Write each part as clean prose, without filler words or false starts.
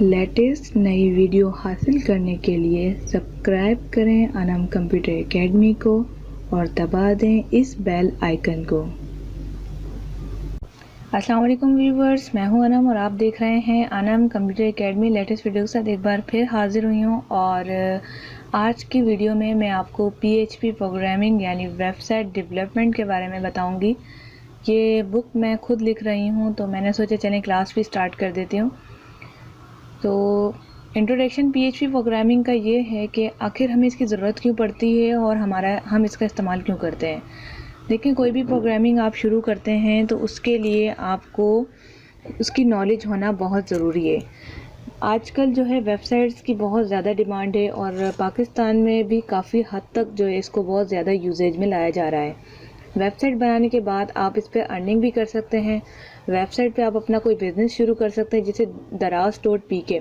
Latest नई video हासिल करने के लिए सब्सक्राइब करें अनम कंप्यूटर एकेडमी को और दबा दें इस बेल आइकन को। अस्सलाम वालेकुम व्यूवर्स, मैं हूं अनम और आप देख रहे हैं Anam computer academy. Latest video के साथ एक बार फिर हाजिर हुई हूं और आज की वीडियो में मैं आपको पीएचपी प्रोग्रामिंग यानी वेबसाइट डेवलपमेंट के बारे में बताऊंगी। ये बुक मैं खुद लिख रही हूं तो मैंने सोचा चलें क्लास भी स्टार्ट कर देती हूँ। तो इंट्रोडक्शन पीएचपी प्रोग्रामिंग का ये है कि आखिर हमें इसकी ज़रूरत क्यों पड़ती है और हम इसका इस्तेमाल क्यों करते हैं। देखिए, कोई भी प्रोग्रामिंग आप शुरू करते हैं तो उसके लिए आपको उसकी नॉलेज होना बहुत ज़रूरी है। आजकल जो है वेबसाइट्स की बहुत ज़्यादा डिमांड है और पाकिस्तान में भी काफ़ी हद तक जो है इसको बहुत ज़्यादा यूजेज में लाया जा रहा है। वेबसाइट बनाने के बाद आप इस पर अर्निंग भी कर सकते हैं। वेबसाइट पे आप अपना कोई बिज़नेस शुरू कर सकते हैं, जैसे दराज.pk।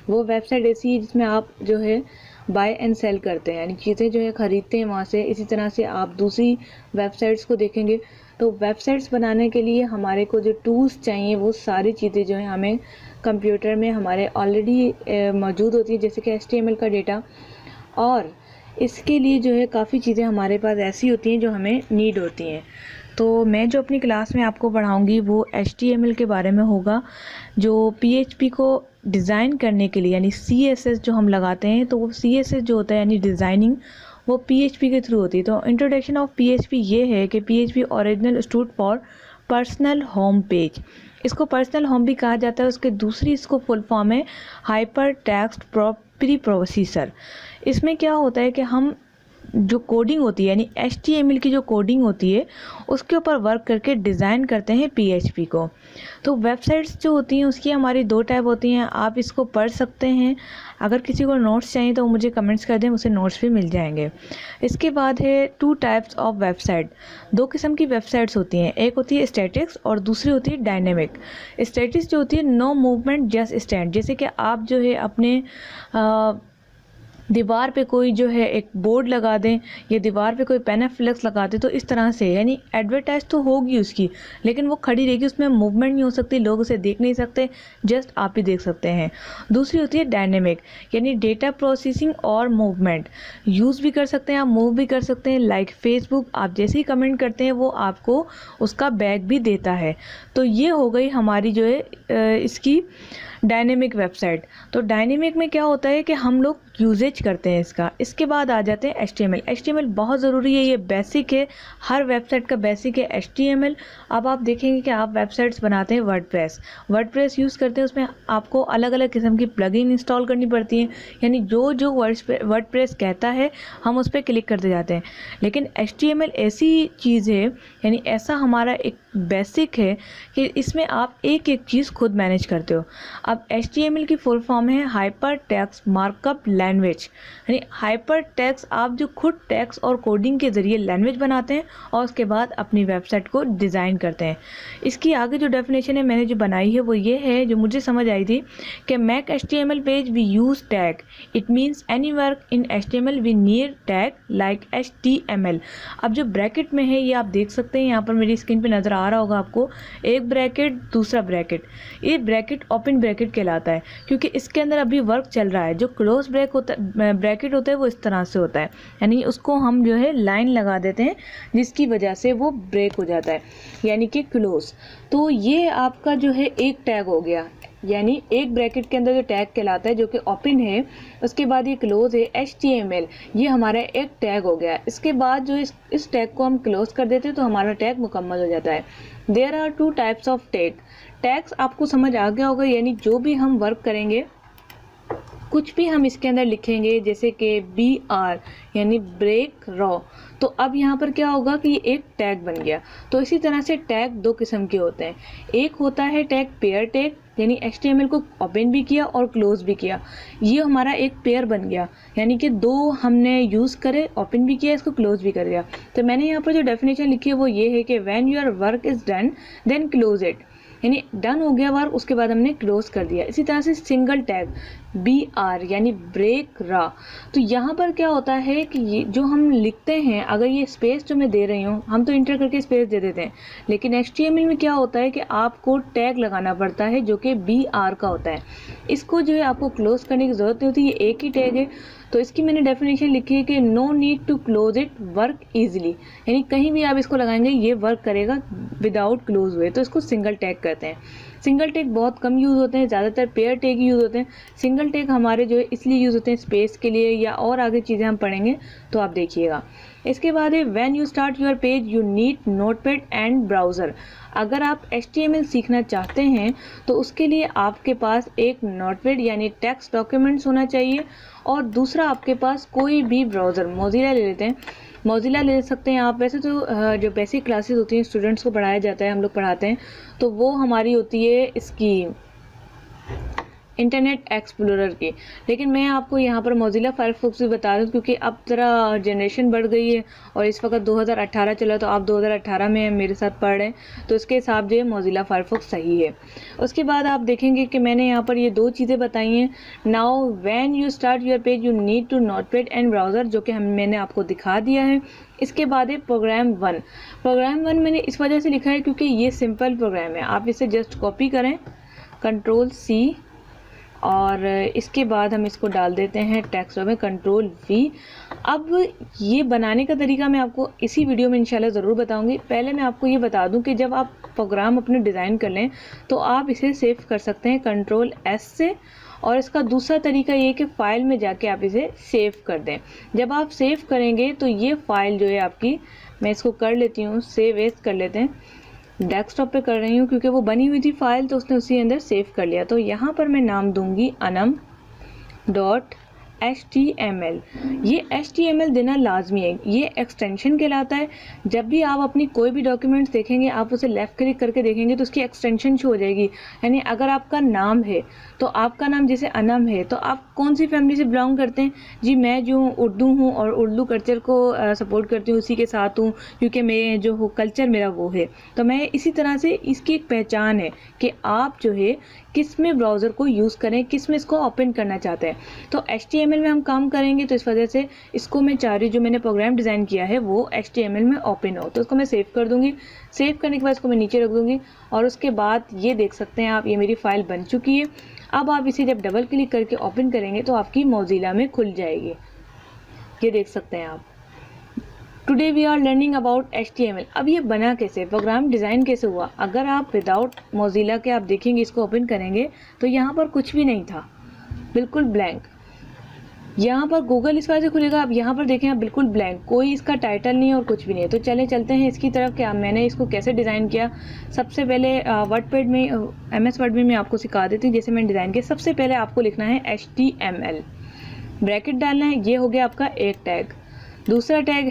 वो वेबसाइट ऐसी है जिसमें आप जो है बाय एंड सेल करते हैं, यानी चीज़ें जो है ख़रीदते हैं वहाँ से। इसी तरह से आप दूसरी वेबसाइट्स को देखेंगे तो वेबसाइट्स बनाने के लिए हमारे को जो टूल्स चाहिए वो सारी चीज़ें जो है हमें कंप्यूटर में हमारे ऑलरेडी मौजूद होती है, जैसे कि HTML का डेटा। और इसके लिए जो है काफ़ी चीज़ें हमारे पास ऐसी होती हैं जो हमें नीड होती हैं। तो मैं जो अपनी क्लास में आपको पढ़ाऊंगी वो HTML के बारे में होगा, जो PHP को डिज़ाइन करने के लिए यानी CSS जो हम लगाते हैं, तो वो CSS जो होता है यानी डिज़ाइनिंग, वो PHP के थ्रू होती है। तो इंट्रोडक्शन ऑफ PHP ये है कि PHP original stood for personal home page. इसको पर्सनल होम भी कहा जाता है। उसके दूसरी इसको फुल फॉर्म है हाइपर टेक्स्ट प्री प्रोसेसर। इसमें क्या होता है कि हम जो कोडिंग होती है यानी HTML की जो कोडिंग होती है उसके ऊपर वर्क करके डिज़ाइन करते हैं PHP को। तो वेबसाइट्स जो होती हैं उसकी हमारी दो टाइप होती हैं। आप इसको पढ़ सकते हैं। अगर किसी को नोट्स चाहिए तो मुझे कमेंट्स कर दें, मुझे नोट्स भी मिल जाएंगे। इसके बाद है 2 टाइप्स ऑफ वेबसाइट। 2 किस्म की वेबसाइट्स होती हैं, एक होती है स्टैटिक्स और दूसरी होती है डायनेमिक। स्टैटिक्स जो होती है नो मूवमेंट जस्ट स्टैंड, जैसे कि आप जो है अपने दीवार पे कोई जो है एक बोर्ड लगा दें या दीवार पे कोई पेनाफ्लेक्स लगा दें, तो इस तरह से यानी एडवर्टाइज तो होगी उसकी लेकिन वो खड़ी रहेगी, उसमें मूवमेंट नहीं हो सकती, लोग उसे देख नहीं सकते, जस्ट आप ही देख सकते हैं। दूसरी होती है डायनेमिक, यानी डेटा प्रोसेसिंग और मूवमेंट, यूज़ भी कर सकते हैं आप, मूव भी कर सकते हैं। लाइक फेसबुक, आप जैसे ही कमेंट करते हैं वो आपको उसका बैक भी देता है। तो ये हो गई हमारी जो है इसकी डायनेमिक वेबसाइट। तो डायनेमिक में क्या होता है कि हम लोग यूजेज करते हैं इसका। इसके बाद आ जाते हैं HTML बहुत ज़रूरी है, ये बेसिक है, हर वेबसाइट का बेसिक है HTML। अब आप देखेंगे कि आप वेबसाइट्स बनाते हैं वर्डप्रेस यूज़ करते हैं, उसमें आपको अलग अलग किस्म की प्लगइन इंस्टॉल करनी पड़ती हैं, यानी जो वर्डप्रेस कहता है हम उस पर क्लिक करते जाते हैं। लेकिन HTML ऐसी चीज़ है, यानी ऐसा हमारा एक बेसिक है कि इसमें आप एक एक चीज़ खुद मैनेज करते हो। अब HTML की फुल फॉर्म है हाइपर टेक्स्ट मार्कअप लैंग्वेज, यानी हाइपर टेक्स्ट आप जो खुद टेक्स्ट और कोडिंग के ज़रिए लैंग्वेज बनाते हैं और उसके बाद अपनी वेबसाइट को डिज़ाइन करते हैं। इसकी आगे जो डेफिनेशन है मैंने जो बनाई है वो ये है, जो मुझे समझ आई थी कि make HTML page we use tag, it means any work in HTML we need tag like HTML। अब जो ब्रैकेट में है ये आप देख सकते हैं, यहाँ पर मेरी स्क्रीन पर नज़र आ रहा होगा आपको, एक ब्रैकेट दूसरा ब्रैकेट, ये ब्रैकेट ओपन ब्रैकेट कहलाता है क्योंकि इसके अंदर अभी वर्क चल रहा है। जो क्लोज ब्रैकेट होता है वो इस तरह से होता है, यानी उसको हम जो है लाइन लगा देते हैं जिसकी वजह से वो ब्रेक हो जाता है, यानी कि क्लोज। तो ये आपका जो है एक टैग हो गया, यानी एक ब्रैकेट के अंदर जो टैग कहलाता है जो कि ओपन है, उसके बाद ये क्लोज है HTML, ये हमारा एक टैग हो गया। इसके बाद जो इस टैग को हम क्लोज कर देते हैं तो हमारा टैग मुकम्मल हो जाता है। There are 2 types of tags आपको समझ आ गया होगा, यानी जो भी हम वर्क करेंगे, कुछ भी हम इसके अंदर लिखेंगे जैसे कि BR यानी ब्रेक रॉ, तो अब यहाँ पर क्या होगा कि ये एक टैग बन गया। तो इसी तरह से टैग 2 किस्म के होते हैं, एक होता है टैग पेयर टैग, यानी HTML को ओपन भी किया और क्लोज भी किया, ये हमारा एक पेयर बन गया, यानी कि 2 हमने यूज़ करे, ओपन भी किया, इसको क्लोज भी कर दिया। तो मैंने यहाँ पर जो डेफिनेशन लिखी है वो ये है कि when your work is done then close it, यानी डन हो गया वर्क, उसके बाद हमने क्लोज कर दिया। इसी तरह से सिंगल टैग, BR यानी ब्रेक रा। तो यहाँ पर क्या होता है कि ये जो हम लिखते हैं, अगर ये स्पेस जो मैं दे रही हूँ, हम तो इंटर करके स्पेस दे देते हैं, लेकिन HTML में क्या होता है कि आपको टैग लगाना पड़ता है जो कि BR का होता है। इसको जो है आपको क्लोज करने की ज़रूरत नहीं होती, ये एक ही टैग है। तो इसकी मैंने डेफिनेशन लिखी है कि no need to close it, work easily, यानी कहीं भी आप इसको लगाएंगे ये वर्क करेगा विदाउट क्लोज हुए। तो इसको सिंगल टैग कहते हैं। सिंगल टैग बहुत कम यूज़ होते हैं, ज़्यादातर पेयर टैग यूज़ होते हैं। सिंगल टैग हमारे जो है इसलिए यूज़ होते हैं स्पेस के लिए, या और आगे चीज़ें हम पढ़ेंगे तो आप देखिएगा। इसके बाद है when you start your page you need notepad and browser. अगर आप HTML सीखना चाहते हैं तो उसके लिए आपके पास एक नोटपैड यानी टेक्स्ट डॉक्यूमेंट्स होना चाहिए, और दूसरा आपके पास कोई भी ब्राउज़र, मोज़िला ले लेते हैं, मोज़िला ले सकते हैं आप। वैसे तो जो बेसिक क्लासेस होती हैं स्टूडेंट्स को पढ़ाया जाता है, हम लोग पढ़ाते हैं, तो वो हमारी होती है इसकी इंटरनेट एक्सप्लोरर की। लेकिन मैं आपको यहाँ पर मोज़िला फायरफॉक्स भी बता रही हूँ, क्योंकि अब ज़रा जनरेशन बढ़ गई है और इस वक्त 2018 चला, तो आप 2018 में मेरे साथ पढ़ रहे हैं, तो इसके हिसाब जो है मोज़िला फायरफॉक्स सही है। उसके बाद आप देखेंगे कि मैंने यहाँ पर ये दो चीज़ें बताई हैं। Now when you start your page you need to notepad and browser, जो कि मैंने आपको दिखा दिया है। इसके बाद है प्रोग्राम 1। प्रोग्राम 1 मैंने इस वजह से लिखा है क्योंकि ये सिंपल प्रोग्राम है, आप इसे जस्ट कॉपी करें, Ctrl+C, और इसके बाद हम इसको डाल देते हैं टेक्स्ट में, Ctrl+V। अब ये बनाने का तरीका मैं आपको इसी वीडियो में इंशाल्लाह ज़रूर बताऊंगी। पहले मैं आपको ये बता दूं कि जब आप प्रोग्राम अपने डिज़ाइन कर लें तो आप इसे सेव कर सकते हैं Ctrl+S से, और इसका दूसरा तरीका ये कि फ़ाइल में जाके आप इसे सेव कर दें। जब आप सेव करेंगे तो ये फ़ाइल जो है आपकी, मैं इसको कर लेती हूँ सेव एज कर लेते हैं, डेस्कटॉप पे कर रही हूँ क्योंकि वो बनी हुई थी फाइल, तो उसने उसी अंदर सेव कर लिया। तो यहाँ पर मैं नाम दूंगी anam.html। ये HTML देना लाजमी है, ये एक्सटेंशन कहलाता है। जब भी आप अपनी कोई भी डॉक्यूमेंट्स देखेंगे, आप उसे लेफ़्ट क्लिक करके देखेंगे तो उसकी एक्सटेंशन शो हो जाएगी। यानी अगर आपका नाम है तो आपका नाम जैसे अनम है, तो आप कौन सी फैमिली से बिलोंग करते हैं? जी मैं जो उर्दू हूँ और उर्दू कल्चर को सपोर्ट करती हूँ, उसी के साथ हूँ, क्योंकि मैं जो कल्चर मेरा वो है। तो मैं इसी तरह से इसकी एक पहचान है कि आप जो है किस में ब्राउज़र को यूज़ करें, किस में इसको ओपन करना चाहते हैं। तो HTML में हम काम करेंगे, तो इस वजह से इसको मैं चाह रही, जो मैंने प्रोग्राम डिज़ाइन किया है वो HTML में ओपन हो। तो इसको मैं सेव कर दूँगी। सेव करने के बाद इसको मैं नीचे रख दूँगी, और उसके बाद ये देख सकते हैं आप, ये मेरी फ़ाइल बन चुकी है। अब आप इसे जब डबल क्लिक करके ओपन करेंगे तो आपकी मोज़िला में खुल जाएगी। ये देख सकते हैं आप। Today we are learning about HTML। अब ये बना कैसे, प्रोग्राम डिज़ाइन कैसे हुआ? अगर आप विदाउट मोज़िला के आप देखेंगे, इसको ओपन करेंगे तो यहाँ पर कुछ भी नहीं था, बिल्कुल ब्लैंक। यहाँ पर गूगल इस वजह से खुलेगा, आप यहाँ पर देखें आप बिल्कुल ब्लैंक, कोई इसका टाइटल नहीं है और कुछ भी नहीं है। तो चलते हैं इसकी तरफ कि मैंने इसको कैसे डिज़ाइन किया। सबसे पहले वर्डपैड में, MS वर्ड में मैं आपको सिखा देती हूँ जैसे मैंने डिज़ाइन किया। सबसे पहले आपको लिखना है HTML, ब्रैकेट डालना है, ये हो गया आपका एक टैग। दूसरा टैग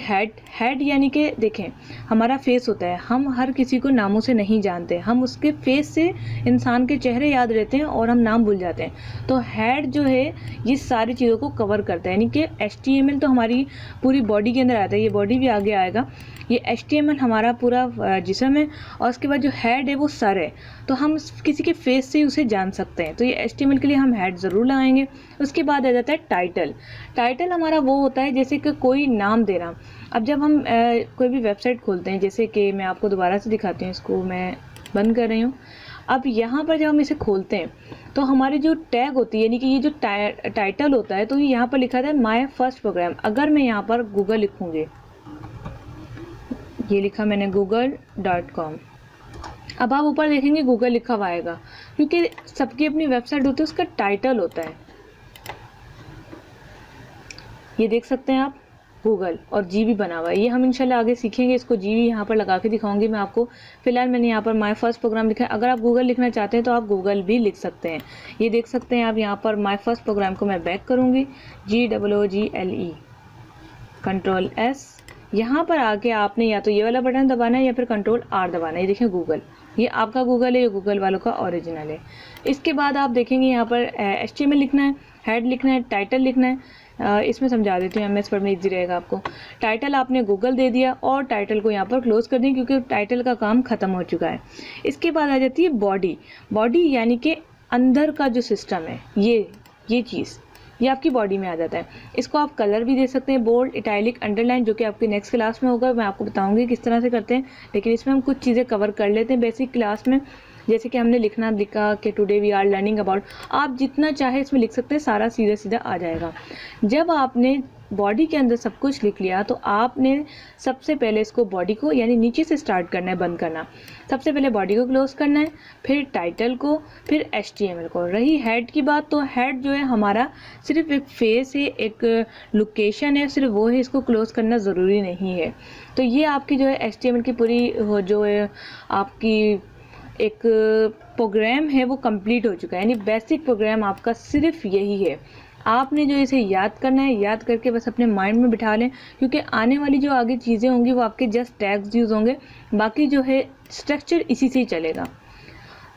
हेड यानी कि देखें हमारा फेस होता है, हम हर किसी को नामों से नहीं जानते, हम उसके फेस से इंसान के चेहरे याद रहते हैं और हम नाम भूल जाते हैं। तो हेड जो है ये सारी चीज़ों को कवर करता है, यानी कि HTML तो हमारी पूरी बॉडी के अंदर आता है, ये बॉडी भी आगे आएगा। ये HTML हमारा पूरा जिस्म है, और उसके बाद जो हेड है वो सर है, तो हम किसी के फेस से उसे जान सकते हैं। तो ये HTML के लिए हम हेड ज़रूर लगाएंगे। उसके बाद आ जाता है टाइटल। टाइटल हमारा वो होता है जैसे कि कोई नाम दे रहा। अब जब हम कोई भी वेबसाइट खोलते हैं, जैसे कि मैं आपको दोबारा से दिखाती हूँ, इसको मैं बंद कर रही हूँ। अब यहाँ पर जब हम इसे खोलते हैं तो हमारी जो टैग होती है, यानी कि ये जो टाइटल होता है, तो ये यहाँ पर लिखा था माय फर्स्ट प्रोग्राम। अगर मैं यहाँ पर गूगल लिखूँगी, ये लिखा मैंने google.com। अब आप ऊपर देखेंगे गूगल लिखा हुआ आएगा, क्योंकि सबकी अपनी वेबसाइट होती है, उसका टाइटल होता है। ये देख सकते हैं आप, गूगल और जी भी बना हुआ है। ये हम इंशाल्लाह आगे सीखेंगे, इसको जी भी यहाँ पर लगा के दिखाऊंगी मैं आपको। फिलहाल मैंने यहाँ पर माय फर्स्ट प्रोग्राम लिखा है। अगर आप गूगल लिखना चाहते हैं तो आप गूगल भी लिख सकते हैं। ये देख सकते हैं आप, यहाँ पर माय फर्स्ट प्रोग्राम को मैं बैक करूँगी, GOOGLE, Ctrl+S। यहाँ पर आके आपने या तो ये वाला बटन दबाना है या फिर Ctrl+R दबाना है। ये देखें गूगल, ये आपका गूगल है, ये गूगल वालों का ओरिजिनल है। इसके बाद आप देखेंगे यहाँ पर HTML लिखना है, हेड लिखना है, टाइटल लिखना है। इसमें समझा देती हूँ, MS वर्ड में ईजी रहेगा आपको। टाइटल आपने गूगल दे दिया और टाइटल को यहाँ पर क्लोज कर दें, क्योंकि टाइटल का काम ख़त्म हो चुका है। इसके बाद आ जाती है बॉडी। बॉडी यानी कि अंदर का जो सिस्टम है, ये ये चीज़, ये आपकी बॉडी में आ जाता है। इसको आप कलर भी दे सकते हैं, बोल्ड, इटैलिक, अंडरलाइन, जो कि आपकी नेक्स्ट क्लास में होगा, मैं आपको बताऊंगी किस तरह से करते हैं। लेकिन इसमें हम कुछ चीज़ें कवर कर लेते हैं बेसिक क्लास में, जैसे कि हमने लिखा कि today we are learning about, आप जितना चाहे इसमें लिख सकते हैं, सारा सीधा सीधा आ जाएगा। जब आपने बॉडी के अंदर सब कुछ लिख लिया तो आपने सबसे पहले इसको बॉडी को यानी नीचे से स्टार्ट करना है, बंद करना। सबसे पहले बॉडी को क्लोज करना है, फिर टाइटल को, फिर HTML को। रही हेड की बात, तो हेड जो है हमारा सिर्फ एक फेस है, एक लोकेशन है, सिर्फ वो है, इसको क्लोज करना ज़रूरी नहीं है। तो ये आपकी जो है HTML की पूरी जो है आपकी एक प्रोग्राम है वो कंप्लीट हो चुका है, यानी बेसिक प्रोग्राम आपका सिर्फ यही है। आपने जो इसे याद करना है, याद करके बस अपने माइंड में बिठा लें, क्योंकि आने वाली जो आगे चीज़ें होंगी वो आपके जस्ट टैग्स यूज़ होंगे, बाकी जो है स्ट्रक्चर इसी से ही चलेगा।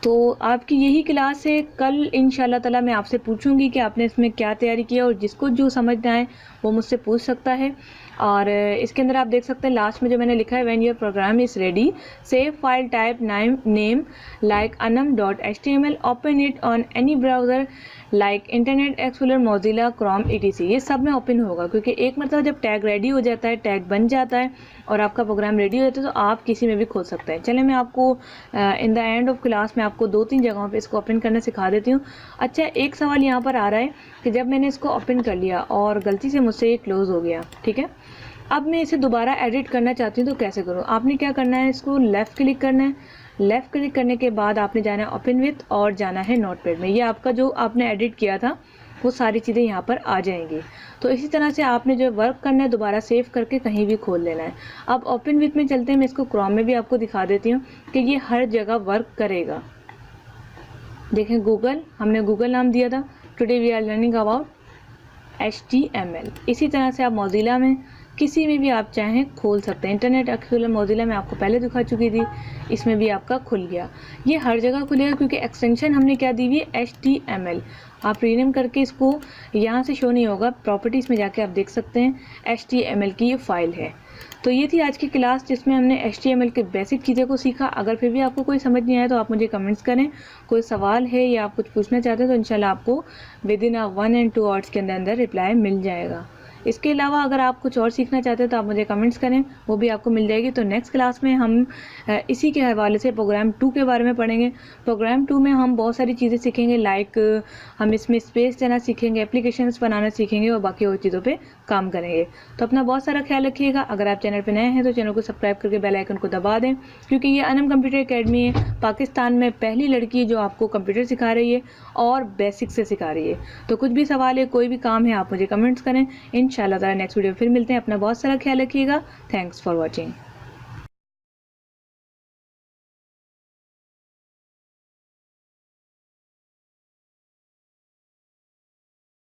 तो आपकी यही क्लास है। कल इंशाल्लाह ताला मैं आपसे पूछूंगी कि आपने इसमें क्या तैयारी किया, और जिसको जो समझना है वो मुझसे पूछ सकता है। और इसके अंदर आप देख सकते हैं लास्ट में जो मैंने लिखा है, when your program is ready save file type name like anam.html, open it on any browser like internet explorer, Mozilla, Chrome, etc। ये सब में ओपन होगा, क्योंकि एक मतलब जब टैग रेडी हो जाता है, टैग बन जाता है और आपका प्रोग्राम रेडी हो जाता है, तो आप किसी में भी खोल सकते हैं। चले मैं आपको in the end of class में आपको 2-3 जगहों पे इसको ओपन करना सिखा देती हूँ। अच्छा, एक सवाल यहाँ पर आ रहा है कि जब मैंने इसको ओपन कर लिया और गलती से मुझसे ये क्लोज़ हो गया, ठीक है, अब मैं इसे दोबारा एडिट करना चाहती हूँ तो कैसे करूँ? आपने क्या करना है, इसको लेफ़्ट क्लिक करना है। लेफ़्ट क्लिक करने के बाद आपने जाना है ओपन विथ और जाना है नोटपैड में। ये आपका जो आपने एडिट किया था वो सारी चीज़ें यहाँ पर आ जाएंगी। तो इसी तरह से आपने जो वर्क करना है दोबारा सेव करके कहीं भी खोल लेना है। अब ओपन विथ में चलते हैं, मैं इसको क्रोम में भी आपको दिखा देती हूँ कि ये हर जगह वर्क करेगा। देखें, गूगल, हमने गूगल नाम दिया था, today we are learning about HTML। इसी तरह से आप मोजिला में किसी में भी आप चाहें खोल सकते हैं। इंटरनेट एक्सप्लोरर मोजिला में आपको पहले दिखा चुकी थी, इसमें भी आपका खुल गया। ये हर जगह खुलेगा क्योंकि एक्सटेंशन हमने क्या दी हुई है, HTML। आप रीनेम करके इसको यहाँ से शो नहीं होगा, प्रॉपर्टीज़ में जाके आप देख सकते हैं HTML की ये फाइल है। तो ये थी आज की क्लास जिसमें हमने HTML के बेसिक चीज़ों को सीखा। अगर फिर भी आपको कोई समझ नहीं आया तो आप मुझे कमेंट्स करें, कोई सवाल है या आप कुछ पूछना चाहते हैं तो इंशाल्लाह आपको विदिन 1 and 2 आवर्स के अंदर अंदर रिप्लाई मिल जाएगा। इसके अलावा अगर आप कुछ और सीखना चाहते हैं तो आप मुझे कमेंट्स करें, वो भी आपको मिल जाएगी। तो नेक्स्ट क्लास में हम इसी के हवाले से प्रोग्राम 2 के बारे में पढ़ेंगे। प्रोग्राम 2 में हम बहुत सारी चीज़ें सीखेंगे, लाइक हम इसमें स्पेस देना सीखेंगे, एप्लीकेशंस बनाना सीखेंगे और बाकी और चीज़ों पे काम करेंगे। तो अपना बहुत सारा ख्याल रखिएगा। अगर आप चैनल पर नए हैं तो चैनल को सब्सक्राइब करके बेल आइकन को दबा दें, क्योंकि ये अनम कंप्यूटर अकेडमी है, पाकिस्तान में पहली लड़की जो आपको कंप्यूटर सिखा रही है और बेसिक से सिखा रही है। तो कुछ भी सवाल है, कोई भी काम है, आप मुझे कमेंट्स करें। इंशाल्लाह ताला नेक्स्ट वीडियो फिर मिलते हैं। अपना बहुत सारा ख्याल रखिएगा। Thanks for watching.